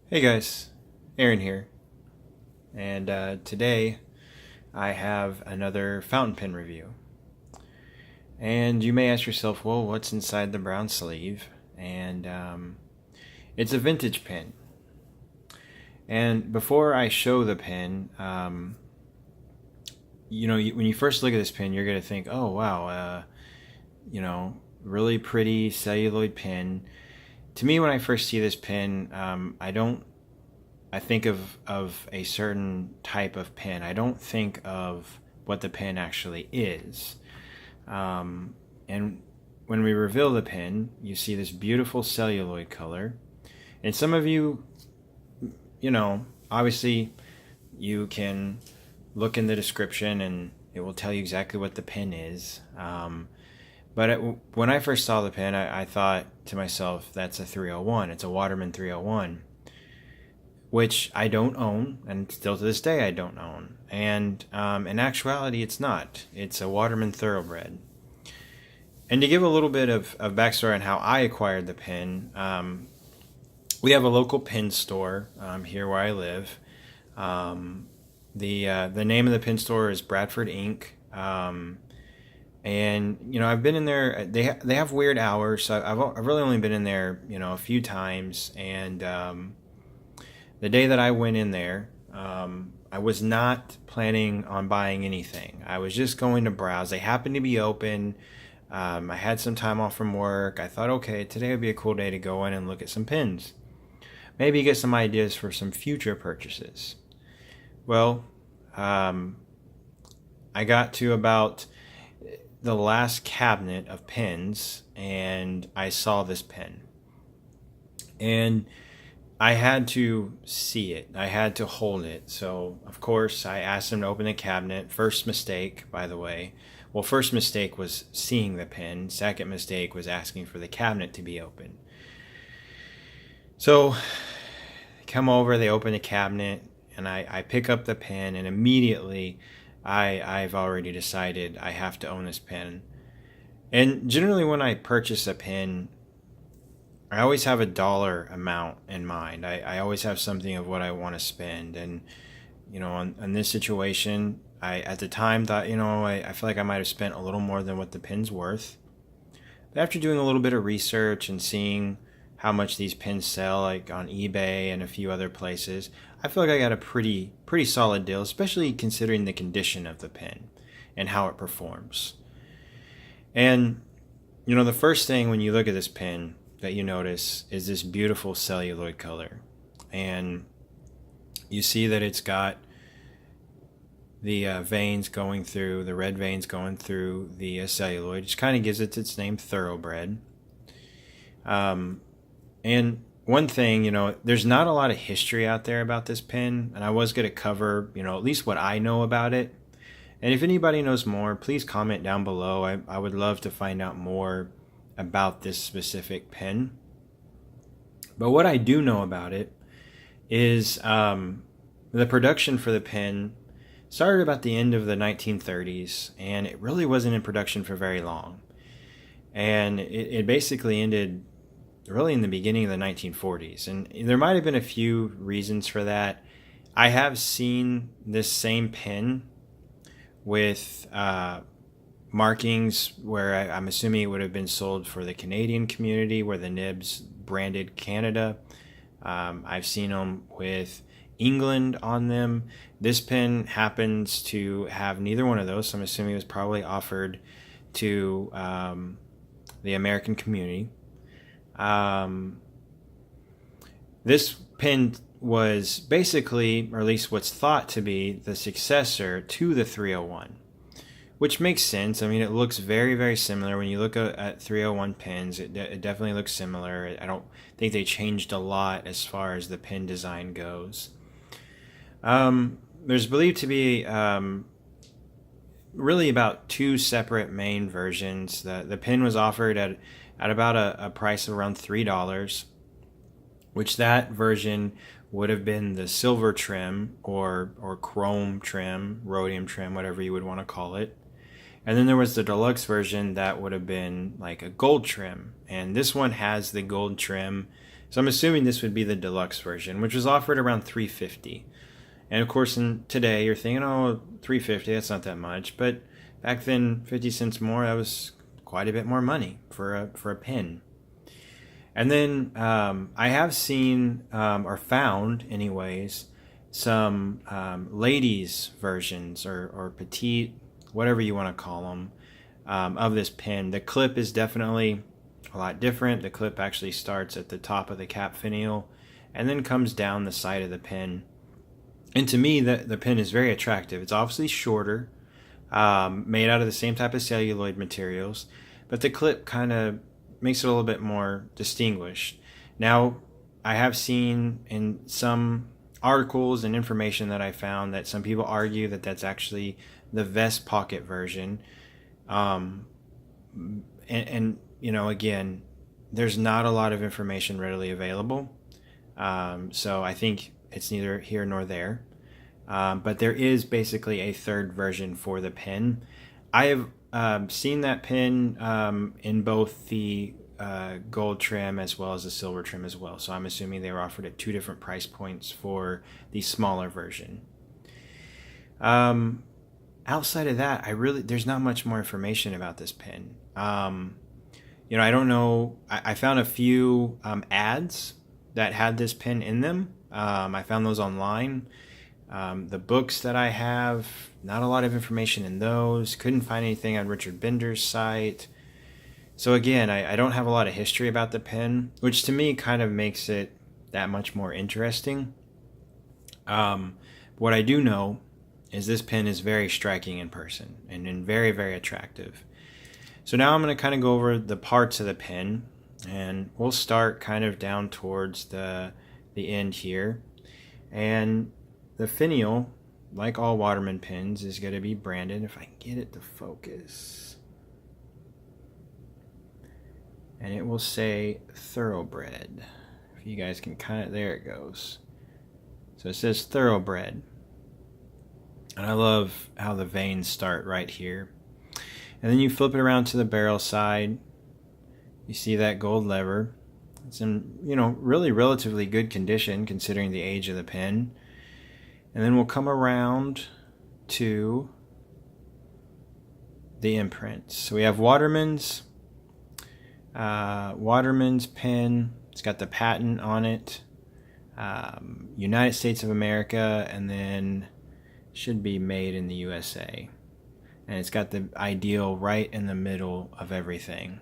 Hey guys, Aaron here, and today I have another fountain pen review. And you may ask yourself, well, what's inside the brown sleeve? And it's a vintage pen. And before I show the pen, when you first look at this pen, you're going to think, oh wow, really pretty celluloid pen. To me, when I first see this pen, I think of a certain type of pen. I don't think of what the pen actually is. And when we reveal the pen, you see this beautiful celluloid color. And some of you, obviously you can look in the description and it will tell you exactly what the pen is. When I first saw the pen, I thought to myself, that's a 301. It's a Waterman 301, which I don't own, and still to this day I don't own. And in actuality, it's not. It's a Waterman Thorobred. And to give a little bit of backstory on how I acquired the pen, we have a local pen store here where I live. The name of the pen store is Bradford Ink. And I've been in there. They have weird hours, so I've really only been in there a few times. And the day that I went in there, I was not planning on buying anything. I was just going to browse. They happened to be open. I had some time off from work. I thought, okay, today would be a cool day to go in and look at some pens. Maybe get some ideas for some future purchases. Well, I got to about the last cabinet of pens and I saw this pen. And I had to see it. I had to hold it. So, of course, I asked him to open the cabinet. First mistake, by the way. Well, first mistake was seeing the pen. Second mistake was asking for the cabinet to be open. So, they come over, they open the cabinet, and I pick up the pen, and immediately I've already decided I have to own this pen. And generally when I purchase a pen, I always have a dollar amount in mind. I always have something of what I want to spend. And, on this situation, I at the time thought, I feel like I might have spent a little more than what the pen's worth. But after doing a little bit of research and seeing how much these pens sell, like on eBay and a few other places, I feel like I got a pretty solid deal, especially considering the condition of the pen and how it performs. And, the first thing when you look at this pen that you notice is this beautiful celluloid color. And you see that it's got the veins going through, the red veins going through the celluloid, which kind of gives it its name, Thorobred. And one thing, there's not a lot of history out there about this pen, and I was going to cover, at least what I know about it. And if anybody knows more, please comment down below. I would love to find out more about this specific pen. But what I do know about it is the production for the pen started about the end of the 1930s, and it really wasn't in production for very long. And it basically ended really in the beginning of the 1940s. And there might have been a few reasons for that. I have seen this same pen with markings where I'm assuming it would have been sold for the Canadian community, where the nibs branded Canada. I've seen them with England on them. This pen happens to have neither one of those, so I'm assuming it was probably offered to the American community. This pen was basically, or at least what's thought to be, the successor to the 301, which makes sense. I mean, it looks very, very similar. When you look at 301 pens, it definitely looks similar. I don't think they changed a lot as far as the pen design goes. There's believed to be really about two separate main versions. The pen was offered at about a price of around $3, which that version would have been the silver trim or chrome trim, rhodium trim, whatever you would want to call it. And then there was the deluxe version that would have been like a gold trim. And this one has the gold trim. So I'm assuming this would be the deluxe version, which was offered around $350. And of course, today you're thinking, oh, $350, that's not that much. But back then, 50 cents more, that was quite a bit more money for a pen. And then I have seen, or found anyways, some ladies versions or petite, whatever you want to call them, of this pen. The clip is definitely a lot different. The clip actually starts at the top of the cap finial and then comes down the side of the pen. And to me, the pen is very attractive. It's obviously shorter, made out of the same type of celluloid materials, but the clip kind of makes it a little bit more distinguished. Now, I have seen in some articles and information that I found that some people argue that that's actually the vest pocket version. And you know, again, there's not a lot of information readily available. So I think it's neither here nor there. But there is basically a third version for the pen. I have seen that pen in both the gold trim as well as the silver trim as well. So I'm assuming they were offered at two different price points for the smaller version. Outside of that, there's not much more information about this pen. You know, I don't know. I found a few ads that had this pen in them. I found those online. The books that I have, not a lot of information in those. Couldn't find anything on Richard Bender's site. So again, I don't have a lot of history about the pen, which to me kind of makes it that much more interesting. What I do know is this pen is very striking in person and very, very attractive. So now I'm going to kind of go over the parts of the pen, and we'll start kind of down towards the end here. And the finial, like all Waterman pens, is going to be branded. If I can get it to focus. And it will say Thorobred. If you guys can kind of, there it goes. So it says Thorobred. And I love how the veins start right here. And then you flip it around to the barrel side. You see that gold lever. It's in, you know, really relatively good condition considering the age of the pen. And then we'll come around to the imprints. So we have Waterman's pen. It's got the patent on it. United States of America, and then should be made in the USA. And it's got the ideal right in the middle of everything.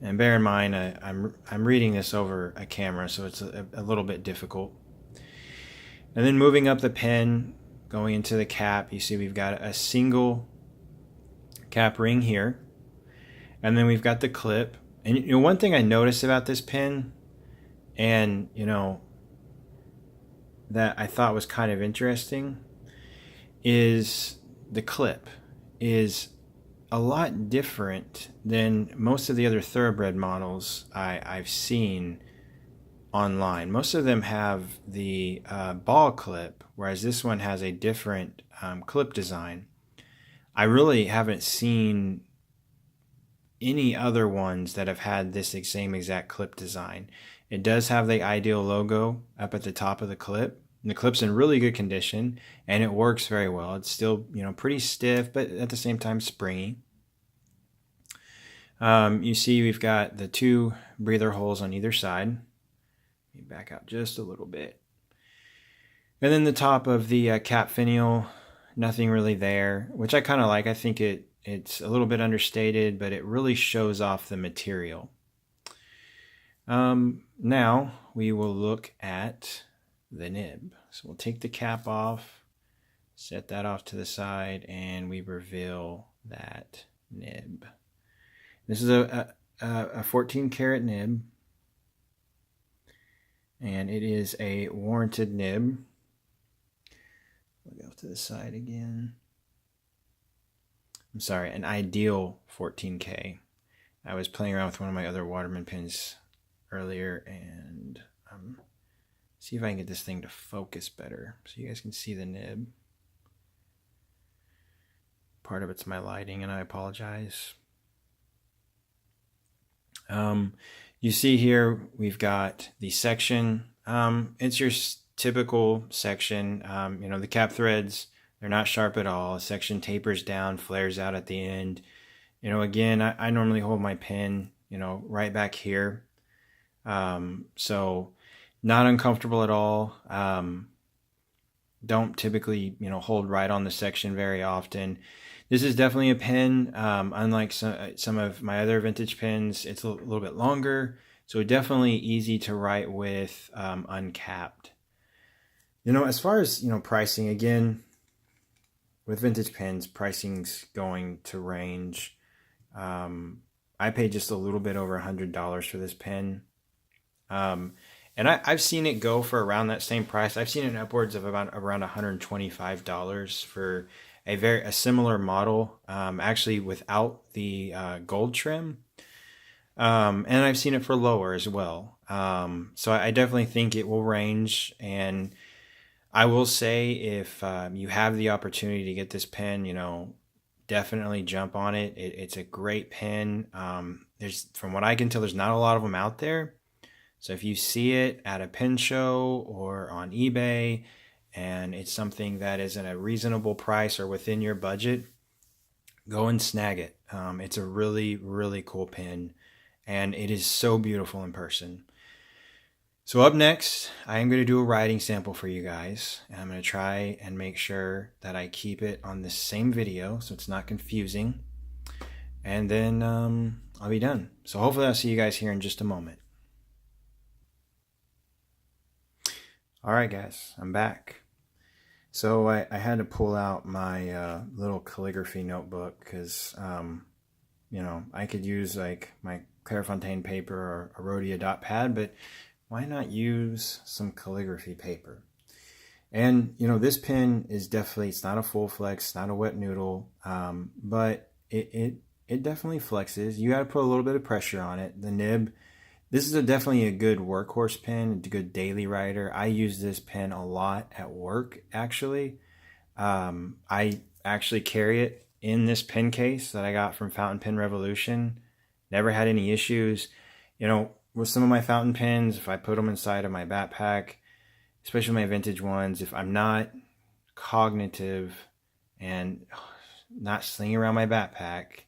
And bear in mind, I'm reading this over a camera, so it's a little bit difficult. And then moving up the pen, going into the cap, you see we've got a single cap ring here. And then we've got the clip. And you know, one thing I noticed about this pen, and you know, that I thought was kind of interesting, is the clip is a lot different than most of the other Thorobred models I've seen online. Most of them have the ball clip, whereas this one has a different clip design. I really haven't seen any other ones that have had this same exact clip design. It does have the Ideal logo up at the top of the clip. And the clip's in really good condition, and it works very well. It's still, you know, pretty stiff, but at the same time springy. You see we've got the two breather holes on either side. Let me back out just a little bit. And then the top of the cap finial, nothing really there, which I kind of like. I think it's a little bit understated, but it really shows off the material. Now we will look at the nib. So we'll take the cap off, set that off to the side, and we reveal that nib. This is a 14 karat nib, and it is a warranted nib. We'll go off to the side again. I'm sorry, an Ideal 14K. I was playing around with one of my other Waterman pens earlier, and see if I can get this thing to focus better so you guys can see the nib. part of it's my lighting, and I apologize. You see here we've got the section. It's your typical section. The cap threads, they're not sharp at all. A section tapers down, flares out at the end. Again, I normally hold my pen, right back here. So not uncomfortable at all. Don't typically, hold right on the section very often. This is definitely a pen. Unlike some of my other vintage pens, it's a little bit longer. So definitely easy to write with uncapped. As far as, pricing, again, with vintage pens, pricing's going to range. I paid just a little bit over $100 for this pen. And I've seen it go for around that same price. I've seen it upwards of around $125 for a similar model, actually without the gold trim. And I've seen it for lower as well. So I definitely think it will range. And I will say, if you have the opportunity to get this pen, definitely jump on it. It's a great pen. From what I can tell, there's not a lot of them out there. So if you see it at a pen show or on eBay and it's something that is at a reasonable price or within your budget, go and snag it. It's a really, really cool pen, and it is so beautiful in person. So up next, I am going to do a writing sample for you guys, and I'm going to try and make sure that I keep it on the same video so it's not confusing. And then I'll be done. So hopefully I'll see you guys here in just a moment. All right, guys, I'm back. So I had to pull out my little calligraphy notebook because, I could use like my Clairefontaine paper or a Rhodia dot pad, but why not use some calligraphy paper? And, this pen is definitely, it's not a full flex, not a wet noodle, but it definitely flexes. You got to put a little bit of pressure on it. The nib, this is definitely a good workhorse pen, a good daily writer. I use this pen a lot at work, actually. I actually carry it in this pen case that I got from Fountain Pen Revolution. Never had any issues. With some of my fountain pens, if I put them inside of my backpack, especially my vintage ones, if I'm not cognitive and not slinging around my backpack,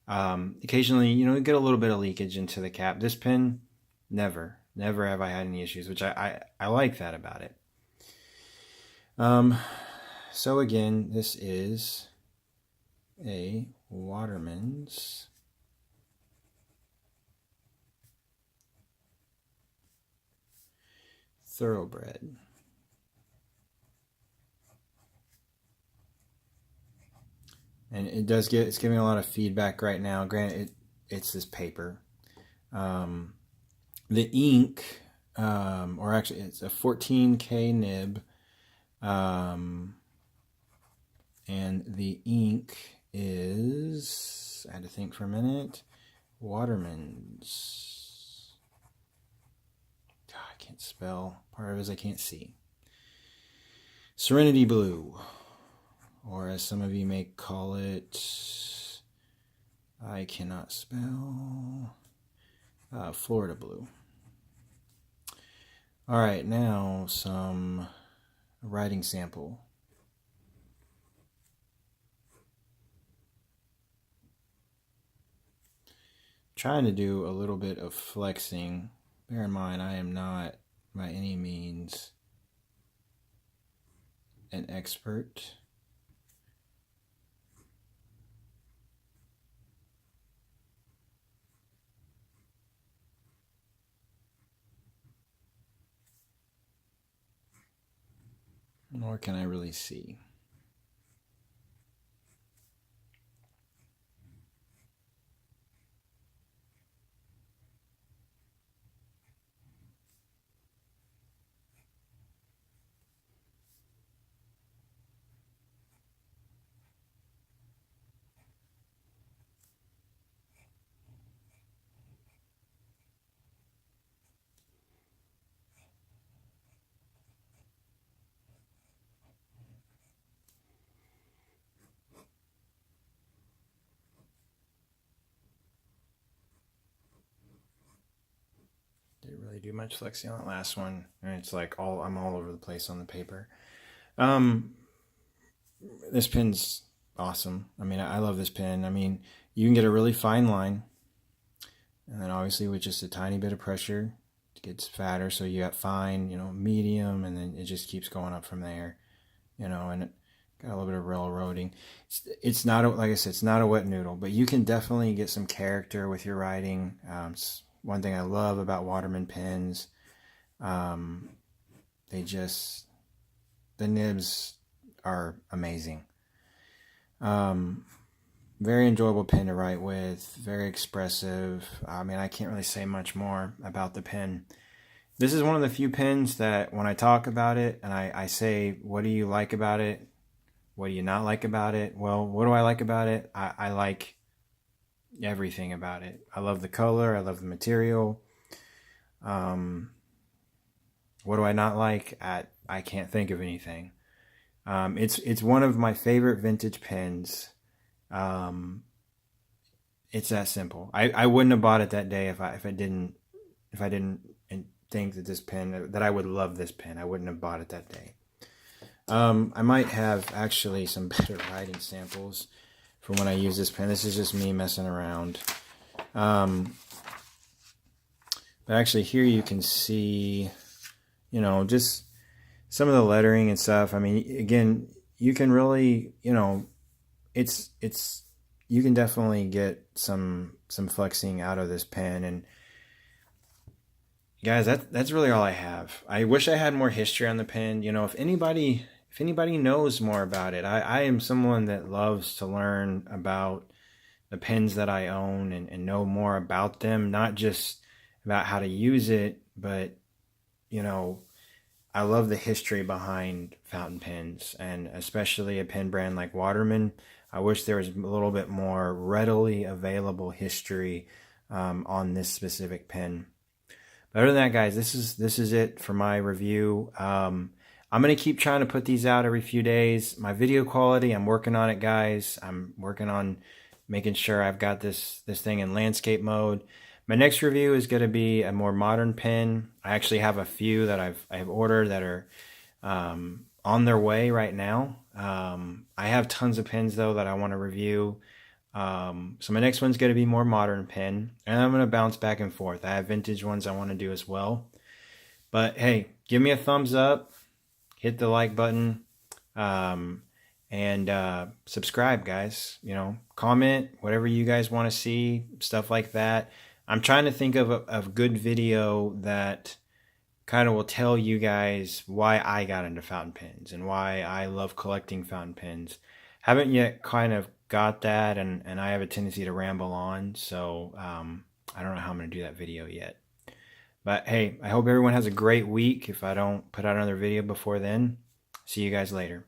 occasionally, get a little bit of leakage into the cap. This pen, never have I had any issues, which I like that about it. So again, this is a Waterman's Thorobred. And it's giving a lot of feedback right now. Granted, it's this paper. The ink, or actually it's a 14K nib. And the ink is, I had to think for a minute, Waterman's. God, I can't spell. Part of it is I can't see. Serenity Blue, or as some of you may call it, I cannot spell, Florida Blue. All right, now some writing sample. Trying to do a little bit of flexing. Bear in mind, I am not by any means an expert. Nor can I really see. do much flexing on the last one, and it's like I'm all over the place on the paper. This pin's awesome. I mean, I love this pin. I mean, you can get a really fine line, and then obviously with just a tiny bit of pressure, it gets fatter. So you got fine, medium, and then it just keeps going up from there, and it got a little bit of railroading. It's not, like I said, it's not a wet noodle, but you can definitely get some character with your writing. It's one thing I love about Waterman pens. The nibs are amazing. Very enjoyable pen to write with, very expressive. I mean, I can't really say much more about the pen. This is one of the few pens that when I talk about it and I say, what do you like about it? What do you not like about it? Well, what do I like about it? I like everything about it. I love the color. I love the material. What do I not like? I can't think of anything. It's one of my favorite vintage pens. It's that simple. I wouldn't have bought it that day if I didn't think that I would love this pen. I wouldn't have bought it that day. I might have actually some better writing samples for when I use this pen. This is just me messing around. But actually here you can see, just some of the lettering and stuff. I mean, again, you can really, you can definitely get some flexing out of this pen. And guys, that's really all I have. I wish I had more history on the pen. If anybody knows more about it, I am someone that loves to learn about the pens that I own and know more about them, not just about how to use it, but I love the history behind fountain pens, and especially a pen brand like Waterman. I wish there was a little bit more readily available history on this specific pen. But other than that, guys, this is it for my review. I'm going to keep trying to put these out every few days. My video quality, I'm working on it, guys. I'm working on making sure I've got this thing in landscape mode. My next review is going to be a more modern pen. I actually have a few that I've ordered that are on their way right now. I have tons of pens though that I want to review. So my next one's going to be more modern pen, and I'm going to bounce back and forth. I have vintage ones I want to do as well. But hey, give me a thumbs up, hit the like button, and subscribe, guys. Comment whatever you guys want to see, stuff like that. I'm trying to think of a good video that kind of will tell you guys why I got into fountain pens and why I love collecting fountain pens. Haven't yet kind of got that, and I have a tendency to ramble on, so I don't know how I'm going to do that video yet. But hey, I hope everyone has a great week. If I don't put out another video before then, see you guys later.